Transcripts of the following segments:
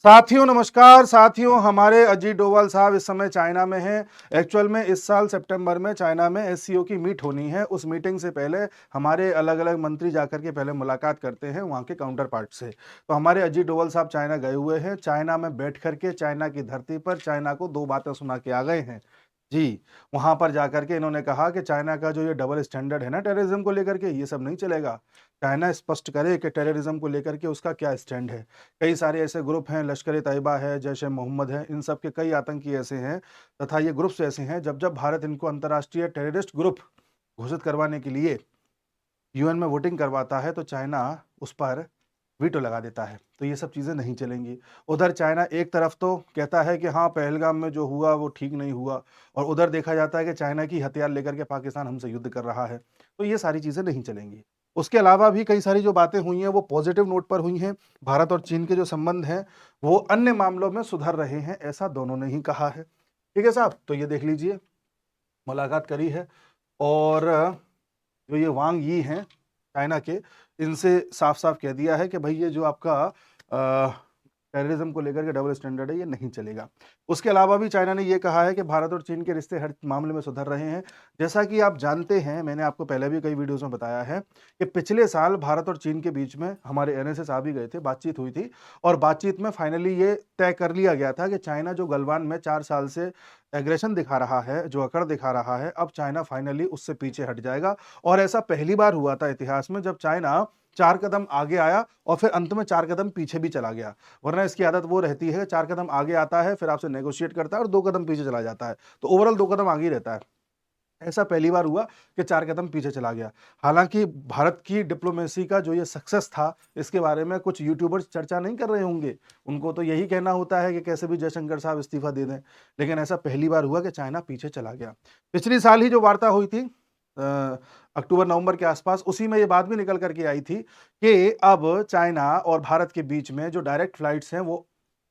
साथियों नमस्कार। साथियों, हमारे अजीत डोभाल साहब इस समय चाइना में हैं। एक्चुअल में इस साल सितंबर में चाइना में एससीओ की मीट होनी है। उस मीटिंग से पहले हमारे अलग अलग मंत्री जाकर के पहले मुलाकात करते हैं वहाँ के काउंटर पार्ट से। तो हमारे अजीत डोभाल साहब चाइना गए हुए हैं। चाइना में बैठ करके चाइना की धरती पर चाइना को दो बातें सुना के आ गए हैं जी। वहां पर जाकर के इन्होंने कहा कि चाइना का जो ये डबल स्टैंडर्ड है ना टेररिज्म को लेकर के, ये सब नहीं चलेगा। चाइना स्पष्ट करे कि टेररिज्म को लेकर के उसका क्या स्टैंड है। कई सारे ऐसे ग्रुप हैं, लश्कर तैयबा है, जैश ए मोहम्मद है, इन सब के कई आतंकी ऐसे हैं तथा ये ग्रुप्स ऐसे हैं, जब जब भारत इनको अंतर्राष्ट्रीय टेररिस्ट ग्रुप घोषित करवाने के लिए यूएन में वोटिंग करवाता है तो चाइना उस पर वीटो लगा देता है। तो ये सब चीज़ें नहीं चलेंगी। उधर चाइना एक तरफ तो कहता है कि हाँ पहलगाम में जो हुआ वो ठीक नहीं हुआ, और उधर देखा जाता है कि चाइना की हथियार लेकर के पाकिस्तान हमसे युद्ध कर रहा है। तो ये सारी चीज़ें नहीं चलेंगी। उसके अलावा भी कई सारी जो बातें हुई हैं वो पॉजिटिव नोट पर हुई हैं। भारत और चीन के जो संबंध हैं वो अन्य मामलों में सुधर रहे हैं, ऐसा दोनों ने ही कहा है। ठीक है साहब, तो ये देख लीजिए, मुलाकात करी है। और जो ये वांग यी हैं चाइना के, इनसे साफ साफ कह दिया है कि भाई ये जो आपका टेररिज्म को लेकर के डबल स्टैंडर्ड है ये नहीं चलेगा। उसके अलावा भी चाइना ने ये कहा है कि भारत और चीन के रिश्ते हर मामले में सुधर रहे हैं। जैसा कि आप जानते हैं, मैंने आपको पहले भी कई वीडियोस में बताया है कि पिछले साल भारत और चीन के बीच में हमारे एनएसए साहब भी गए थे, बातचीत हुई थी। और बातचीत में फाइनली ये तय कर लिया गया था कि चाइना जो गलवान में 4 साल से एग्रेशन दिखा रहा है, जो अकड़ दिखा रहा है, अब चाइना फाइनली उससे पीछे हट जाएगा। और ऐसा पहली बार हुआ था इतिहास में जब चाइना 4 कदम आगे आया और फिर अंत में 4 कदम पीछे भी चला गया। वरना इसकी आदत वो रहती है, 4 कदम आगे आता है, फिर आपसे नेगोशिएट करता है और 2 कदम पीछे चला जाता है। तो ओवरऑल 2 कदम आगे ही रहता है। ऐसा पहली बार हुआ कि 4 कदम पीछे चला गया। हालांकि भारत की डिप्लोमेसी का जो ये सक्सेस था, इसके बारे में कुछ यूट्यूबर्स चर्चा नहीं कर रहे होंगे। उनको तो यही कहना होता है कि कैसे भी जयशंकर साहब इस्तीफा दे दें। लेकिन ऐसा पहली बार हुआ कि चाइना पीछे चला गया। पिछली साल ही जो वार्ता हुई थी अक्टूबर नवंबर के आसपास, उसी में ये बात भी निकल करके आई थी कि अब चाइना और भारत के बीच में जो डायरेक्ट फ्लाइट्स हैं वो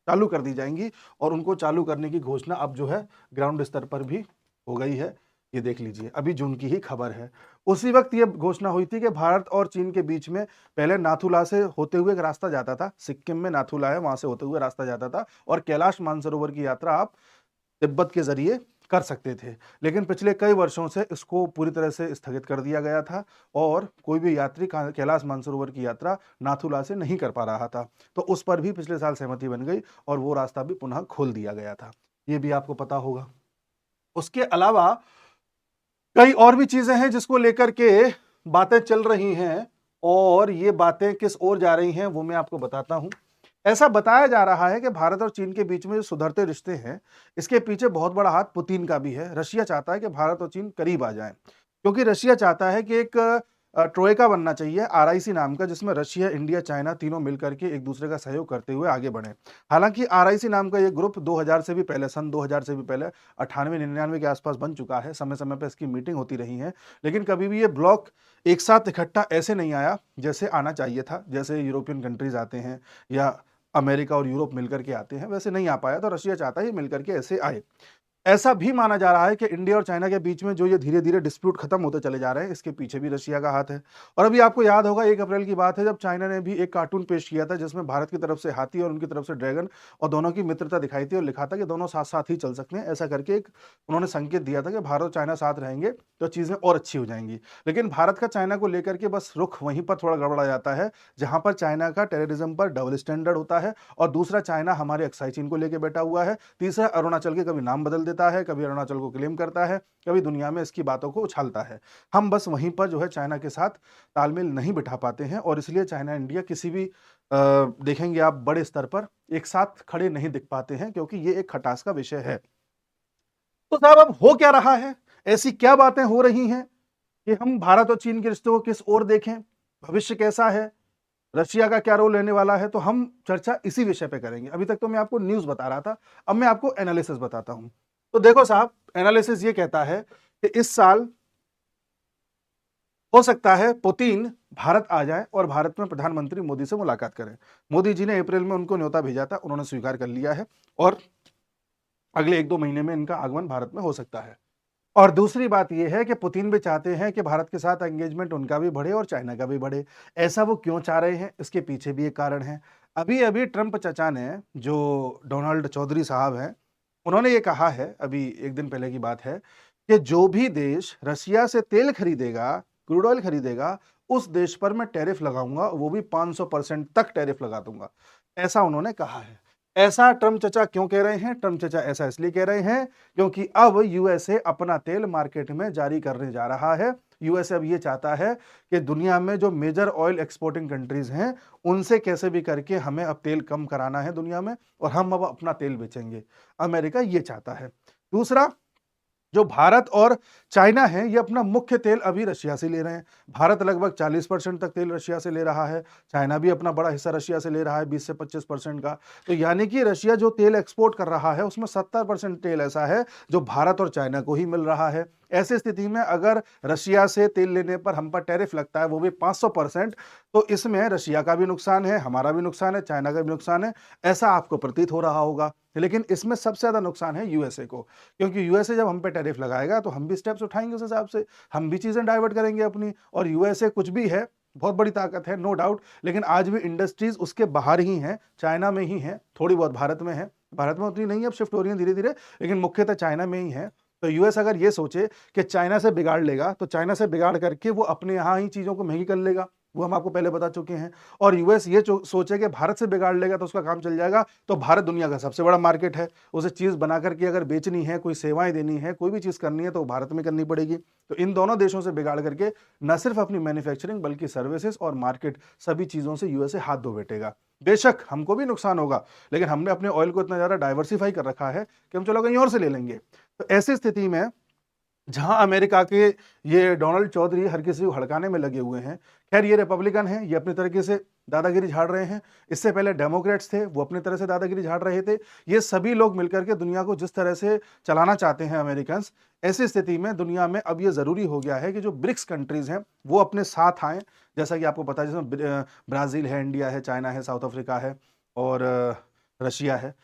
चालू कर दी जाएंगी। और उनको चालू करने की घोषणा अब जो है ग्राउंड स्तर पर भी हो गई है। ये देख लीजिए, अभी जून की ही खबर है। उसी वक्त ये घोषणा हुई थी कि भारत और चीन के बीच में पहले नाथुला से होते हुए एक रास्ता जाता था, सिक्किम में नाथुला है, वहां से होते हुए रास्ता जाता था, और कैलाश मानसरोवर की यात्रा आप तिब्बत के जरिए कर सकते थे। लेकिन पिछले कई वर्षों से इसको पूरी तरह से स्थगित कर दिया गया था और कोई भी यात्री कैलाश मानसरोवर की यात्रा नाथुला से नहीं कर पा रहा था। तो उस पर भी पिछले साल सहमति बन गई और वो रास्ता भी पुनः खोल दिया गया था। ये भी आपको पता होगा। उसके अलावा कई और भी चीजें हैं जिसको लेकर के बातें चल रही हैं, और ये बातें किस ओर जा रही हैं वो मैं आपको बताता हूं। ऐसा बताया जा रहा है कि भारत और चीन के बीच में जो सुधरते रिश्ते हैं, इसके पीछे बहुत बड़ा हाथ पुतिन का भी है। रशिया चाहता है कि भारत और चीन करीब आ जाएं, क्योंकि रशिया चाहता है कि एक ट्रोइका बनना चाहिए आरआईसी नाम का, जिसमें रशिया, इंडिया, चाइना तीनों मिलकर के एक दूसरे का सहयोग करते हुए आगे बढ़े। हालांकि आरआईसी नाम का ये ग्रुप 2000 से भी पहले, सन 2000 से भी पहले 98-99 के आसपास बन चुका है। समय समय पर इसकी मीटिंग होती रही है, लेकिन कभी भी ये ब्लॉक एक साथ इकट्ठा ऐसे नहीं आया जैसे आना चाहिए था। जैसे यूरोपियन कंट्रीज आते हैं या अमेरिका और यूरोप मिलकर के आते हैं, वैसे नहीं आ पाया। तो रशिया चाहता है मिलकर के ऐसे आए। ऐसा भी माना जा रहा है कि इंडिया और चाइना के बीच में जो ये धीरे धीरे डिस्प्यूट खत्म होते चले जा रहे हैं, इसके पीछे भी रशिया का हाथ है। और अभी आपको याद होगा 1 अप्रैल की बात है जब चाइना ने भी एक कार्टून पेश किया था जिसमें भारत की तरफ से हाथी और उनकी तरफ से ड्रैगन, और दोनों की मित्रता दिखाई थी और लिखा था कि दोनों साथ साथ ही चल सकते हैं। ऐसा करके एक उन्होंने संकेत दिया था कि भारत और चाइना साथ रहेंगे तो चीजें और अच्छी हो जाएंगी। लेकिन भारत का चाइना को लेकर के बस रुख वहीं पर थोड़ा गड़बड़ा जाता है, जहां पर चाइना का टेररिज्म पर डबल स्टैंडर्ड होता है, और दूसरा चाइना हमारे अक्साई चीन को लेकर बैठा हुआ है, तीसरा अरुणाचल के कभी नाम बदल देता है, कभी अरुणाचल को क्लेम करता है, कभी दुनिया में इसकी बातों को उछालता है। हम बस वहीं पर जो है चाइना के साथ तालमेल नहीं बिठा पाते हैं, और इसलिए चाइना इंडिया किसी भी देखेंगे आप बड़े स्तर पर एक साथ खड़े नहीं दिख पाते हैं, क्योंकि ये एक खटास का विषय है। तो साहब अब हो क्या रहा है, ऐसी क्या बातें हो रही हैं कि हम भारत और चीन के रिश्तों को किस ओर देखें, भविष्य कैसा है, रशिया का क्या रोल रहने वाला है। तो हम चर्चा इसी विषय पे करेंगे। अभी तक तो मैं आपको न्यूज बता रहा था, अब मैं आपको एनालिसिस बताता हूं। तो देखो साहब, एनालिसिस ये कहता है कि इस साल हो सकता है पुतिन भारत आ जाए और भारत में प्रधानमंत्री मोदी से मुलाकात करें। मोदी जी ने अप्रैल में उनको न्योता भेजा था, उन्होंने स्वीकार कर लिया है, और अगले 1-2 महीने में इनका आगमन भारत में हो सकता है। और दूसरी बात ये है कि पुतिन भी चाहते हैं कि भारत के साथ एंगेजमेंट उनका भी बढ़े और चाइना का भी बढ़े। ऐसा वो क्यों चाह रहे हैं, इसके पीछे भी एक कारण है। अभी-अभी ट्रंप चचा ने, जो डोनाल्ड चौधरी साहब हैं, उन्होंने ये कहा है, अभी 1 दिन पहले की बात है, कि जो भी देश रशिया से तेल खरीदेगा, क्रूड ऑयल खरीदेगा, उस देश पर मैं टैरिफ लगाऊँगा, वो भी 500% तक टैरिफ लगा दूँगा। ऐसा उन्होंने कहा है। ऐसा ट्रंप चचा क्यों कह रहे हैं? ट्रंप चचा ऐसा इसलिए कह रहे हैं क्योंकि अब यूएसए अपना तेल मार्केट में जारी करने जा रहा है। यूएसए अब ये चाहता है कि दुनिया में जो मेजर ऑयल एक्सपोर्टिंग कंट्रीज हैं, उनसे कैसे भी करके हमें अब तेल कम कराना है दुनिया में, और हम अब अपना तेल बेचेंगे। अमेरिका ये चाहता है। दूसरा, जो भारत और चाइना है, ये अपना मुख्य तेल अभी रशिया से ले रहे हैं। भारत लगभग 40% तक तेल रशिया से ले रहा है। चाइना भी अपना बड़ा हिस्सा रशिया से ले रहा है, 20 से 25% का। तो यानी कि रशिया जो तेल एक्सपोर्ट कर रहा है, उसमें 70% तेल ऐसा है जो भारत और चाइना को ही मिल रहा है। ऐसी स्थिति में अगर रशिया से तेल लेने पर हम पर टैरिफ लगता है, वो भी 500%, तो इसमें रशिया का भी नुकसान है, हमारा भी नुकसान है, चाइना का भी नुकसान है, ऐसा आपको प्रतीत हो रहा होगा। लेकिन इसमें सबसे ज़्यादा नुकसान है यूएसए को, क्योंकि यूएसए जब हम पे टैरिफ लगाएगा तो हम भी स्टेप्स उठाएंगे उस हिसाब से, हम भी चीज़ें डाइवर्ट करेंगे अपनी। और यूएसए कुछ भी है, बहुत बड़ी ताकत है, नो डाउट, लेकिन आज भी इंडस्ट्रीज उसके बाहर ही हैं, चाइना में ही हैं, थोड़ी बहुत भारत में है, भारत में उतनी नहीं है, अब शिफ्ट हो रही है धीरे धीरे, लेकिन मुख्यतः चाइना में ही है। तो यूएस अगर ये सोचे कि चाइना से बिगाड़ लेगा, तो चाइना से बिगाड़ करके वो अपने यहाँ ही चीज़ों को महंगी कर लेगा, वो हम आपको पहले बता चुके हैं। और यूएस ये सोचे कि भारत से बिगाड़ लेगा तो उसका काम चल जाएगा, तो भारत दुनिया का सबसे बड़ा मार्केट है, उसे चीज़ बना करके अगर बेचनी है, कोई सेवाएं देनी है, कोई भी चीज़ करनी है, तो भारत में करनी पड़ेगी। तो इन दोनों देशों से बिगाड़ करके न सिर्फ अपनी मैन्युफैक्चरिंग बल्कि सर्विसेज और मार्केट, सभी चीज़ों से यूएसए हाथ धो बैठेगा। बेशक हमको भी नुकसान होगा, लेकिन हमने अपने ऑयल को इतना ज़्यादा डाइवर्सिफाई कर रखा है कि हम चलो कहीं और से ले लेंगे। तो ऐसी स्थिति में जहां अमेरिका के ये डोनाल्ड चौधरी हर किसी को हड़काने में लगे हुए हैं, खैर ये रिपब्लिकन हैं, ये अपनी तरीके से दादागिरी झाड़ रहे हैं। इससे पहले डेमोक्रेट्स थे, वो अपनी तरह से दादागिरी झाड़ रहे थे। ये सभी लोग मिलकर के दुनिया को जिस तरह से चलाना चाहते हैं अमेरिकन, ऐसी स्थिति में दुनिया में अब ये जरूरी हो गया है कि जो ब्रिक्स कंट्रीज हैं वो अपने साथ आएं। जैसा कि आपको पता है, जिसमें ब्राजील है, इंडिया है, चाइना है, साउथ अफ्रीका है और रशिया है।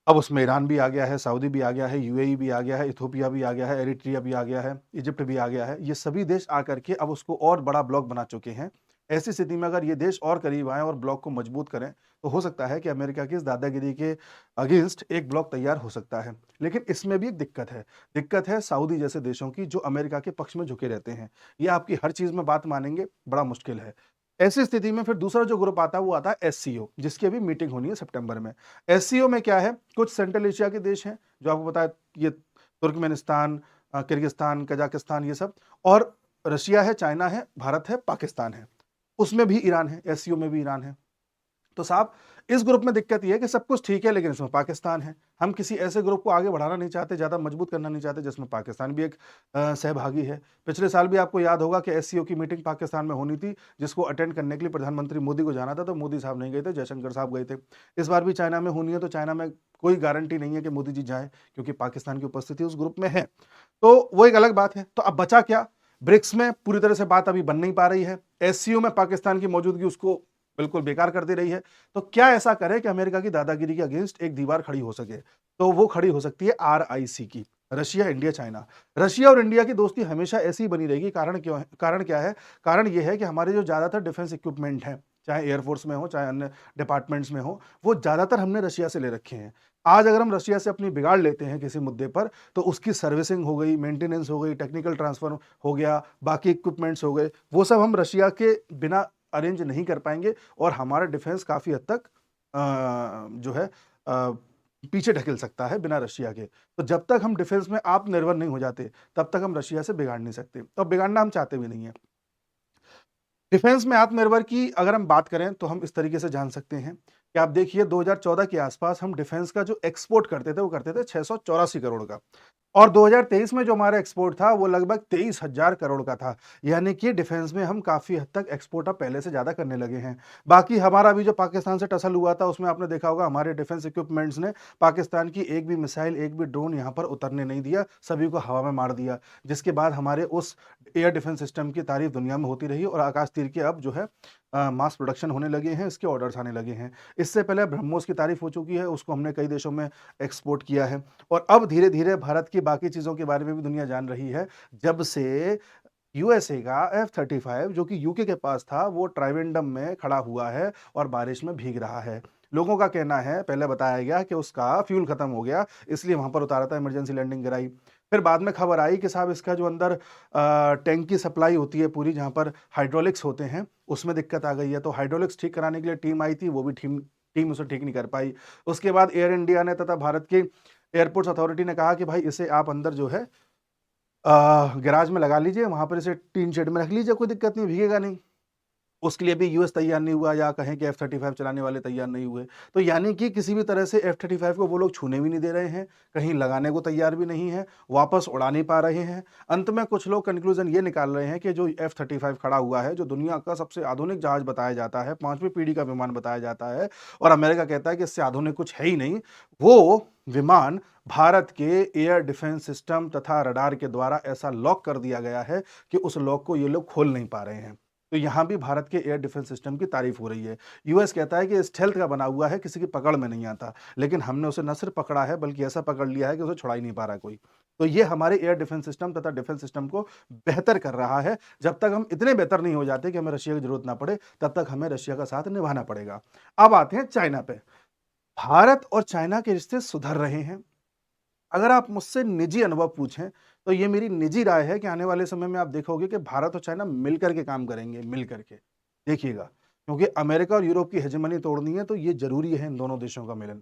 अब उसमें ईरान भी आ गया है, सऊदी भी आ गया है, यूएई भी आ गया है, इथोपिया भी आ गया है, एरिट्रिया भी आ गया है, इजिप्ट भी आ गया है। ये सभी देश आकर के अब उसको और बड़ा ब्लॉक बना चुके हैं। ऐसी स्थिति में अगर ये देश और करीब आए और ब्लॉक को मजबूत करें, तो हो सकता है कि अमेरिका की इस दादागिरी के अगेंस्ट एक ब्लॉक तैयार हो सकता है। लेकिन इसमें भी एक दिक्कत है सऊदी जैसे देशों की, जो अमेरिका के पक्ष में झुके रहते हैं। ये आपकी हर चीज में बात मानेंगे, बड़ा मुश्किल है। ऐसी स्थिति में फिर दूसरा जो ग्रुप आता है वो आता है एससीओ, जिसकी अभी मीटिंग होनी है सितंबर में। एससीओ में क्या है, कुछ सेंट्रल एशिया के देश हैं, जो आपको पता है, ये तुर्कमेनिस्तान, किर्गिस्तान, कजाकिस्तान, ये सब, और रशिया है, चाइना है, भारत है, पाकिस्तान है, उसमें भी ईरान है, एससीओ में भी ईरान है। तो साहब, इस ग्रुप में दिक्कत यह है कि सब कुछ ठीक है, लेकिन इसमें पाकिस्तान है। हम किसी ऐसे ग्रुप को आगे बढ़ाना नहीं चाहते, ज्यादा मजबूत करना नहीं चाहते, जिसमें पाकिस्तान भी एक सहभागी है। पिछले साल भी आपको याद होगा कि एससीओ की मीटिंग पाकिस्तान में होनी थी, जिसको अटेंड करने के लिए प्रधानमंत्री मोदी को जाना था, तो मोदी साहब नहीं गए थे, जयशंकर साहब गए थे। इस बार भी चाइना में होनी है, तो चाइना में कोई गारंटी नहीं है कि मोदी जी जाए, क्योंकि पाकिस्तान की उपस्थिति उस ग्रुप में है। तो वो एक अलग बात है। तो अब बचा क्या, ब्रिक्स में पूरी तरह से बात अभी बन नहीं पा रही है, एससीओ में पाकिस्तान की मौजूदगी उसको बिल्कुल बेकार कर दे रही है। तो क्या ऐसा करे कि अमेरिका की दादागिरी के अगेंस्ट एक दीवार खड़ी हो सके, तो वो खड़ी हो सकती है आरआईसी की, रशिया, इंडिया, चाइना। रशिया और इंडिया की दोस्ती हमेशा ऐसी ही बनी रहेगी। कारण क्यों है? कारण क्या है? कारण ये है कि हमारे जो ज्यादातर डिफेंस इक्विपमेंट हैं, चाहे एयरफोर्स में हो, चाहे अन्य डिपार्टमेंट्स में हो, वो ज्यादातर हमने रशिया से ले रखे हैं। आज अगर हम रशिया से अपनी बिगाड़ लेते हैं किसी मुद्दे पर, तो उसकी सर्विसिंग हो गई, मेंटेनेंस हो गई, टेक्निकल ट्रांसफर हो गया, बाकी इक्विपमेंट्स हो गए, वो सब हम रशिया के बिना अरेंज नहीं कर पाएंगे, और हमारा डिफेंस काफी हद तक जो है पीछे ढकेल सकता है बिना रशिया के। तो जब तक हम डिफेंस में आत्मनिर्भर नहीं हो जाते, तब तक हम रशिया से बिगाड़ नहीं सकते, तो बिगाड़ना हम चाहते भी नहीं है। डिफेंस में आत्मनिर्भर की अगर हम बात करें, तो हम इस तरीके से जान सकते हैं कि आप देखिए 2014 के आसपास हम डिफेंस का जो एक्सपोर्ट करते थे, वो करते थे 684 करोड़ का, और 2023 में जो हमारा एक्सपोर्ट था वो लगभग 23,000 करोड़ का था। यानी कि डिफेंस में हम काफी हद तक एक्सपोर्ट अब पहले से ज्यादा करने लगे हैं। बाकी हमारा भी जो पाकिस्तान से टसल हुआ था, उसमें आपने देखा होगा हमारे डिफेंस इक्विपमेंट्स ने पाकिस्तान की एक भी मिसाइल, एक भी ड्रोन यहाँ पर उतरने नहीं दिया, सभी को हवा में मार दिया, जिसके बाद हमारे उस एयर डिफेंस सिस्टम की तारीफ दुनिया में होती रही, और आकाश तीर के अब जो है मास प्रोडक्शन होने लगे हैं, इसके ऑर्डर्स आने लगे हैं। इससे पहले ब्रह्मोस की तारीफ हो चुकी है, उसको हमने कई देशों में एक्सपोर्ट किया है और अब धीरे-धीरे भारत की बाकी चीज़ों के बारे में भी दुनिया जान रही है। जब से यूएसए का F-35 जो कि यूके के पास था, वो ट्राइवेंडम में खड़ा हुआ है और बारिश में भीग रहा है। लोगों का कहना है, पहले बताया गया कि उसका फ्यूल खत्म हो गया, इसलिए वहाँ पर उतारा था, इमरजेंसी लैंडिंग कराई। फिर बाद में खबर आई कि साहब इसका जो अंदर टैंक की सप्लाई होती है पूरी, जहाँ पर हाइड्रोलिक्स होते हैं, उसमें दिक्कत आ गई है। तो हाइड्रोलिक्स ठीक कराने के लिए टीम आई थी, वो भी टीम उसे ठीक नहीं कर पाई। उसके बाद एयर इंडिया ने तथा भारत की एयरपोर्ट्स अथॉरिटी ने कहा कि भाई इसे आप अंदर जो है गैराज में लगा लीजिए, वहाँ पर इसे टीन शेड में रख लीजिए, कोई दिक्कत नहीं, भीगेगा नहीं। उसके लिए भी यूएस तैयार नहीं हुआ, या कहें कि F-35 चलाने वाले तैयार नहीं हुए। तो यानी कि किसी भी तरह से F-35 को वो लोग छूने भी नहीं दे रहे हैं, कहीं लगाने को तैयार भी नहीं है, वापस उड़ा नहीं पा रहे हैं। अंत में कुछ लोग कंक्लूजन ये निकाल रहे हैं कि जो F-35 खड़ा हुआ है, जो दुनिया का सबसे आधुनिक जहाज बताया जाता है, 5वीं पीढ़ी का विमान बताया जाता है और अमेरिका कहता है कि इससे आधुनिक कुछ है ही नहीं, वो विमान भारत के एयर डिफेंस सिस्टम तथा रडार के द्वारा ऐसा लॉक कर दिया गया है कि उस लॉक को ये लोग खोल नहीं पा रहे हैं। तो यहां भी भारत के एयर डिफेंस सिस्टम की तारीफ हो रही है। यूएस कहता है कि स्टेल्थ का बना हुआ है, किसी की पकड़ में नहीं आता, लेकिन हमने उसे न सिर्फ पकड़ा है बल्कि ऐसा पकड़ लिया है कि उसे छुड़ा ही नहीं पा रहा कोई। तो ये हमारे एयर डिफेंस सिस्टम तथा डिफेंस सिस्टम को बेहतर कर रहा है। जब तक हम इतने बेहतर नहीं हो जाते कि हमें रशिया की जरूरत ना पड़े, तब तक हमें रशिया का साथ निभाना पड़ेगा। अब आते हैं चाइना पे। भारत और चाइना के रिश्ते सुधर रहे हैं। अगर आप मुझसे निजी अनुभव पूछें, तो ये मेरी निजी राय है कि आने वाले समय में आप देखोगे कि भारत और चाइना मिलकर के काम करेंगे, मिलकर के। देखिएगा, क्योंकि अमेरिका और यूरोप की हेजेमनी तोड़नी है, तो ये ज़रूरी है इन दोनों देशों का मिलन।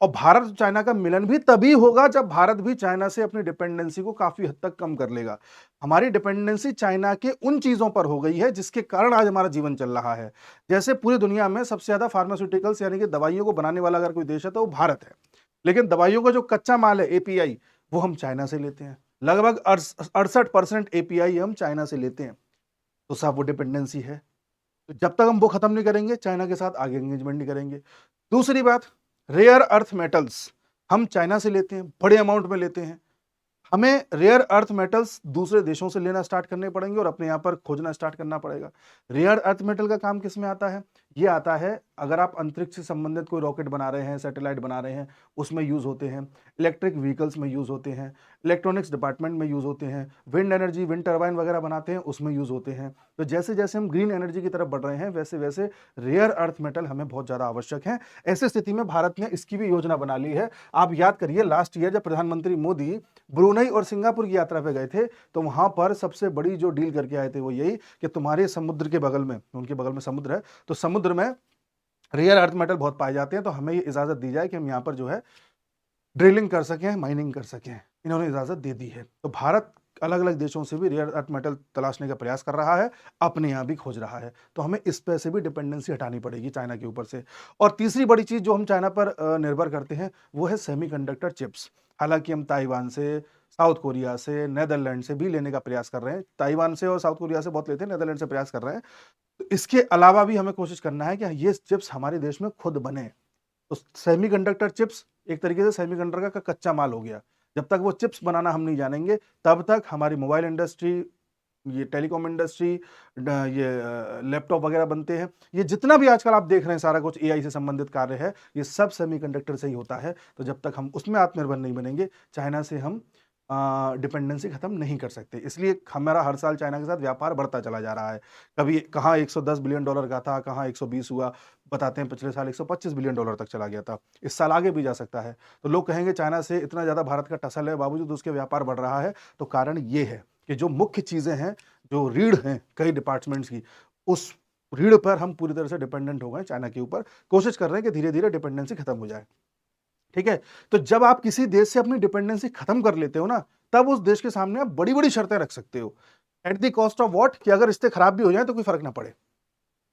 और भारत और चाइना का मिलन भी तभी होगा जब भारत भी चाइना से अपनी डिपेंडेंसी को काफ़ी हद तक कम कर लेगा। हमारी डिपेंडेंसी चाइना के उन चीज़ों पर हो गई है, जिसके कारण आज हमारा जीवन चल रहा है। जैसे पूरी दुनिया में सबसे ज़्यादा फार्मास्यूटिकल्स यानी कि दवाइयों को बनाने वाला अगर कोई देश है, तो वो भारत है। लेकिन दवाइयों का जो कच्चा माल है एपीआई, वो हम चाइना से लेते हैं। लगभग 68% एपीआई हम चाइना से लेते हैं। तो साहब वो डिपेंडेंसी है। तो जब तक हम वो खत्म नहीं करेंगे, चाइना के साथ आगे एंगेजमेंट नहीं करेंगे। दूसरी बात, रेयर अर्थ मेटल्स हम चाइना से लेते हैं, बड़े अमाउंट में लेते हैं। हमें रेयर अर्थ मेटल्स दूसरे देशों से लेना स्टार्ट करने पड़ेंगे और अपने यहाँ पर खोजना स्टार्ट करना पड़ेगा। रेयर अर्थ मेटल का काम किस में आता है? ये आता है अगर आप अंतरिक्ष से संबंधित कोई रॉकेट बना रहे हैं, सैटेलाइट बना रहे हैं, उसमें यूज़ होते हैं। इलेक्ट्रिक व्हीकल्स में यूज़ होते हैं, इलेक्ट्रॉनिक्स डिपार्टमेंट में यूज़ होते हैं, विंड एनर्जी, विंड टर्बाइन वगैरह बनाते हैं, उसमें यूज़ होते हैं। तो जैसे जैसे हम ग्रीन एनर्जी की तरफ बढ़ रहे हैं, वैसे वैसे रेयर अर्थ मेटल हमें बहुत ज़्यादा आवश्यक है। ऐसी स्थिति में भारत ने इसकी भी योजना बना ली है। आप याद करिए, लास्ट ईयर जब प्रधानमंत्री मोदी ब्रुनई और सिंगापुर की यात्रा पे गए थे, तो वहां पर सबसे बड़ी जो डील करके आए थे वो यही कि तुम्हारे समुद्र के बगल में, उनके बगल में समुद्र है, तो समुद्र में रेयर अर्थ मेटल बहुत पाए जाते हैं, तो हमें ये इजाजत दी जाए कि हम यहाँ पर जो है ड्रिलिंग कर सकें, माइनिंग कर सकें। इन्होंने इजाजत दे दी है। तो भारत अलग अलग देशों से भी रेयर अर्थ मेटल तलाशने का प्रयास कर रहा है, अपने यहाँ भी खोज रहा है। तो हमें इस पे से भी डिपेंडेंसी हटानी पड़ेगी चाइना के ऊपर से। और तीसरी बड़ी चीज जो हम चाइना पर निर्भर करते हैं, वो है सेमीकंडक्टर चिप्स। हालांकि हम ताइवान से, साउथ कोरिया से, नेदरलैंड से भी लेने का प्रयास कर रहे हैं। ताइवान से और साउथ कोरिया से बहुत लेते हैं, नेदरलैंड से प्रयास कर रहे हैं। तो इसके अलावा भी हमें कोशिश करना है कि ये चिप्स हमारे देश में खुद बने। तो सेमीकंडक्टर चिप्स एक तरीके से सेमीकंडक्टर का कच्चा माल हो गया। जब तक वो चिप्स बनाना हम नहीं जानेंगे, तब तक हमारी मोबाइल इंडस्ट्री, ये टेलीकॉम इंडस्ट्री, ये लैपटॉप वगैरह बनते हैं, ये जितना भी आजकल आप देख रहे हैं सारा कुछ एआई से संबंधित कार्य है, ये सब सेमीकंडक्टर से ही होता है। तो जब तक हम उसमें आत्मनिर्भर नहीं बनेंगे, चाइना से हम डिपेंडेंसी खत्म नहीं कर सकते। इसलिए हमारा हर साल चाइना के साथ व्यापार बढ़ता चला जा रहा है। कभी कहाँ $110 बिलियन का था, कहाँ 120 हुआ, बताते हैं पिछले साल $125 बिलियन तक चला गया था। इस साल आगे भी जा सकता है। तो लोग कहेंगे चाइना से इतना ज़्यादा भारत का टसल है, बावजूद उसके व्यापार बढ़ रहा है। तो कारण ये है कि जो मुख्य चीज़ें हैं, जो रीढ़ हैं कई डिपार्टमेंट्स की, उस रीढ़ पर हम पूरी तरह से डिपेंडेंट हो गए चाइना के ऊपर। कोशिश कर रहे हैं कि धीरे धीरे डिपेंडेंसी खत्म हो जाए। ठीक है? तो जब आप किसी देश से अपनी डिपेंडेंसी खत्म कर लेते हो ना, तब उस देश के सामने आप बड़ी-बड़ी शर्तें रख सकते हो। At the cost of what? कि अगर रिश्ते खराब भी हो जाएँ तो कोई फर्क ना पड़े।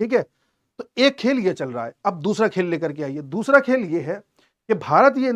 ठीक है? तो एक खेल ये चल रहा है। अब दूसरा खेल लेकर के आइए। दूसरा खेल ये है कि भारत ये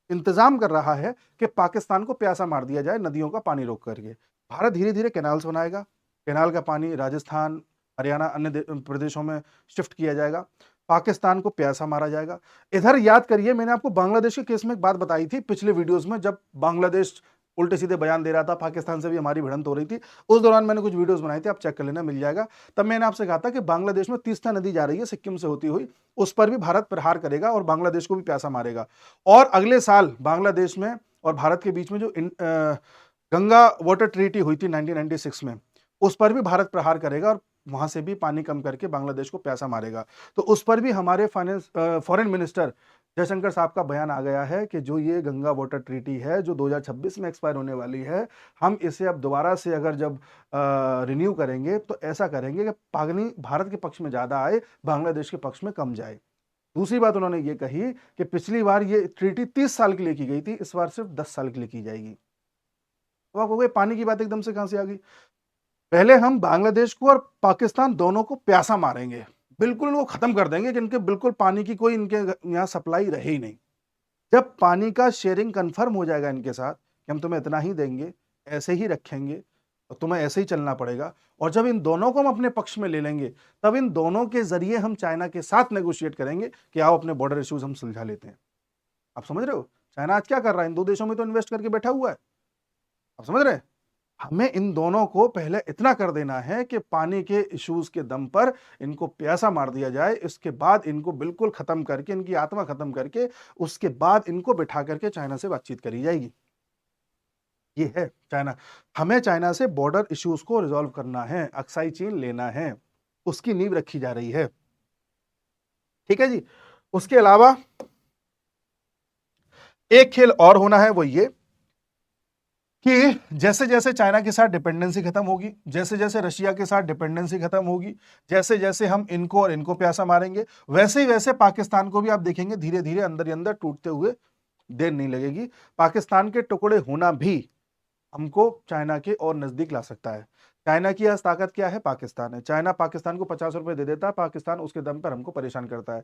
इंतजाम कर रहा है कि पाकिस्तान को प्यासा मार दिया जाए नदियों का पानी रोक करके। भारत धीरे-धीरे कैनाल्स बनाएगा। कैनाल का पानी राजस्थान, हरियाणा, अन्य प्रदेशों में शिफ्ट किया जाएगा। पाकिस्तान को प्यासा मारा जाएगा। इधर याद करिए, मैंने आपको बांग्लादेश के केस में एक बात बताई थी पिछले वीडियोस में, जब बांग्लादेश उल्टे सीधे बयान दे रहा था, पाकिस्तान से भी हमारी भिड़ंत हो रही थी। उस दौरान मैंने कुछ वीडियोस बनाए थे, आप चेक कर लेना, मिल जाएगा। तब मैंने आपसे कहा था कि बांग्लादेश में तीस्ता नदी जा रही है सिक्किम से होती हुई, उस पर भी भारत प्रहार करेगा और बांग्लादेश को भी प्यासा मारेगा। और अगले साल बांग्लादेश में और भारत के बीच में जो गंगा वाटर ट्रीटी हुई थी 1996 में, उस पर भी भारत प्रहार करेगा और वहां से भी पानी कम करके बांग्लादेश को प्यासा मारेगा। तो उस पर भी हमारे फॉरेन मिनिस्टर जयशंकर साहब का बयान आ गया है कि जो ये गंगा वाटर ट्रीटी है जो 2026 में एक्सपायर होने वाली है, हम इसे अब दोबारा से अगर जब रिन्यू करेंगे तो ऐसा करेंगे कि पानी भारत के पक्ष में ज्यादा आए, बांग्लादेश के पक्ष में कम जाए। दूसरी बात उन्होंने ये कही कि पिछली बार ये ट्रीटी 30 साल के लिए की गई थी, इस बार सिर्फ 10 साल के लिए की जाएगी। तो आपको पानी की बात एकदम से कहां से आ गई? पहले हम बांग्लादेश को और पाकिस्तान दोनों को प्यासा मारेंगे, बिल्कुल वो खत्म कर देंगे कि इनके बिल्कुल पानी की कोई इनके यहाँ सप्लाई रहे ही नहीं। जब पानी का शेयरिंग कंफर्म हो जाएगा इनके साथ कि हम तुम्हें इतना ही देंगे, ऐसे ही रखेंगे और तुम्हें ऐसे ही चलना पड़ेगा, और जब इन दोनों को हम अपने पक्ष में ले लेंगे, तब इन दोनों के जरिए हम चाइना के साथ नेगोशिएट करेंगे कि आओ अपने बॉर्डर इश्यूज हम सुलझा लेते हैं। आप समझ रहे हो चाइना आज क्या कर रहा है? इन दो देशों में तो इन्वेस्ट करके बैठा हुआ है। आप समझ रहे हैं? हमें इन दोनों को पहले इतना कर देना है कि पानी के इश्यूज के दम पर इनको प्यासा मार दिया जाए, इसके बाद इनको बिल्कुल खत्म करके, इनकी आत्मा खत्म करके, उसके बाद इनको बिठा करके चाइना से बातचीत करी जाएगी। ये है चाइना। हमें चाइना से बॉर्डर इश्यूज को रिजॉल्व करना है, अक्साई चीन लेना है, उसकी नींव रखी जा रही है। ठीक है जी। उसके अलावा एक खेल और होना है, वो ये कि जैसे जैसे चाइना के साथ डिपेंडेंसी खत्म होगी, जैसे जैसे रशिया के साथ डिपेंडेंसी खत्म होगी, जैसे जैसे हम इनको और इनको प्यासा मारेंगे, वैसे ही वैसे पाकिस्तान को भी आप देखेंगे धीरे धीरे अंदर ही अंदर टूटते हुए देर नहीं लगेगी। पाकिस्तान के टुकड़े होना भी हमको चाइना के और नजदीक ला सकता है। चाइना की आज ताकत क्या है? पाकिस्तान है। चाइना पाकिस्तान को 50 रुपए दे देता है, पाकिस्तान उसके दम पर हमको परेशान करता है।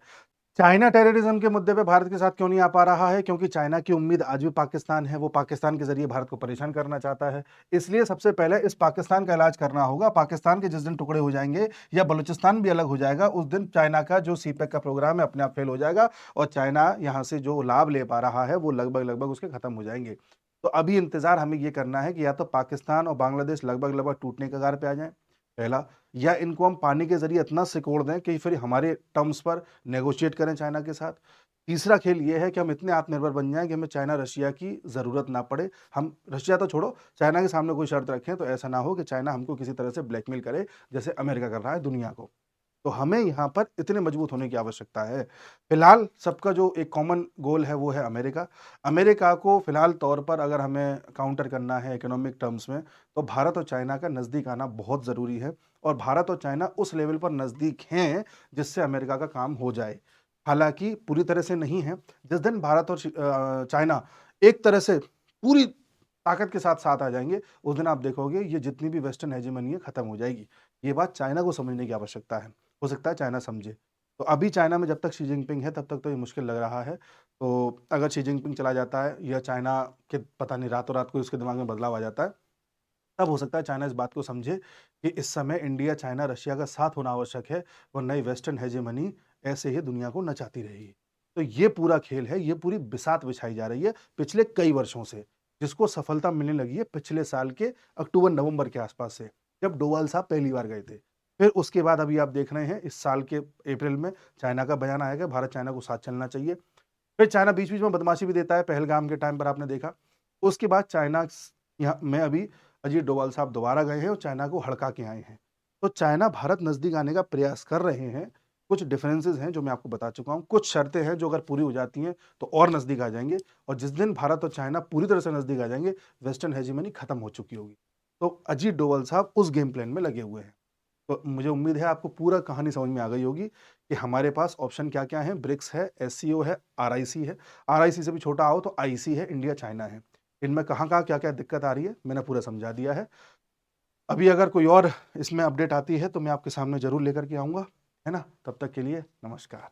चाइना टेररिज्म के मुद्दे पे भारत के साथ क्यों नहीं आ पा रहा है? क्योंकि चाइना की उम्मीद आज भी पाकिस्तान है, वो पाकिस्तान के जरिए भारत को परेशान करना चाहता है। इसलिए सबसे पहले इस पाकिस्तान का इलाज करना होगा। पाकिस्तान के जिस दिन टुकड़े हो जाएंगे या बलूचिस्तान भी अलग हो जाएगा, उस दिन चाइना का जो सीपेक का प्रोग्राम है अपने आप फेल हो जाएगा और चाइना यहाँ से जो लाभ ले पा रहा है वो लगभग लगभग उसके खत्म हो जाएंगे। तो अभी इंतजार हमें ये करना है कि या तो पाकिस्तान और बांग्लादेश लगभग लगभग टूटने के कगार पे आ जाए पहला, या इनको हम पानी के जरिए इतना सिकोड़ दें कि फिर हमारे टर्म्स पर नेगोशिएट करें चाइना के साथ। तीसरा खेल ये है कि हम इतने आत्मनिर्भर बन जाएं कि हमें चाइना रशिया की जरूरत ना पड़े। हम रशिया तो छोड़ो, चाइना के सामने कोई शर्त रखें तो ऐसा ना हो कि चाइना हमको किसी तरह से ब्लैकमेल करे जैसे अमेरिका कर रहा है दुनिया को। तो हमें यहाँ पर इतने मजबूत होने की आवश्यकता है। फिलहाल सबका जो एक कॉमन गोल है वो है अमेरिका। अमेरिका को फिलहाल तौर पर अगर हमें काउंटर करना है इकोनॉमिक टर्म्स में, तो भारत और चाइना का नज़दीक आना बहुत ज़रूरी है, और भारत और चाइना उस लेवल पर नज़दीक हैं जिससे अमेरिका का काम हो जाए। हालांकि पूरी तरह से नहीं है। जिस दिन भारत और चाइना एक तरह से पूरी ताकत के साथ साथ आ जाएंगे, उस दिन आप देखोगे ये जितनी भी वेस्टर्न हेजेमनी है खत्म हो जाएगी। ये बात चाइना को समझने की आवश्यकता है। हो सकता है चाइना समझे। तो अभी चाइना में जब तक शी जिनपिंग है तब तक तो ये मुश्किल लग रहा है। तो अगर शी जिनपिंग चला जाता है या चाइना के पता नहीं रातों रात को उसके दिमाग में बदलाव आ जाता है, तब हो सकता है चाइना इस बात को समझे कि इस समय इंडिया, चाइना, रशिया का साथ होना आवश्यक है, और नई वेस्टर्न हेजेमनी ऐसे ही दुनिया को नचाती रहेगी। तो ये पूरा खेल है, ये पूरी बिसात बिछाई जा रही है पिछले कई वर्षों से, जिसको सफलता मिलने लगी है पिछले साल के अक्टूबर-नवंबर के आसपास से, जब डोवाल साहब पहली बार गए थे। फिर उसके बाद अभी आप देख रहे हैं इस साल के अप्रैल में चाइना का बयान आएगा, भारत चाइना को साथ चलना चाहिए। फिर चाइना बीच-बीच में बदमाशी भी देता है, पहलगाम के टाइम पर आपने देखा। उसके बाद चाइना यहाँ में अभी अजीत डोभाल साहब दोबारा गए हैं और चाइना को हड़का के आए हैं। तो चाइना भारत नज़दीक आने का प्रयास कर रहे हैं। कुछ डिफरेंसेस हैं जो मैं आपको बता चुका हूँ, कुछ शर्तें हैं जो अगर पूरी हो जाती हैं तो और नज़दीक आ जाएंगे, और जिस दिन भारत और चाइना पूरी तरह से नज़दीक आ जाएंगे, वेस्टर्न हेजेमनी खत्म हो चुकी होगी। तो अजीत डोभाल साहब उस गेम प्लान में लगे हुए हैं। तो मुझे उम्मीद है आपको पूरा कहानी समझ में आ गई होगी कि हमारे पास ऑप्शन क्या-क्या हैं। ब्रिक्स है, एससीओ है, आरआईसी है। आरआईसी से भी छोटा आओ तो आईसी है, इंडिया, चाइना है। इनमें कहाँ-कहाँ, क्या-क्या दिक्कत आ रही है, मैंने पूरा समझा दिया है। अभी अगर कोई और इसमें अपडेट आती है तो मैं आपके सामने ज़रूर लेकर के आऊँगा, है ना? तब तक के लिए नमस्कार।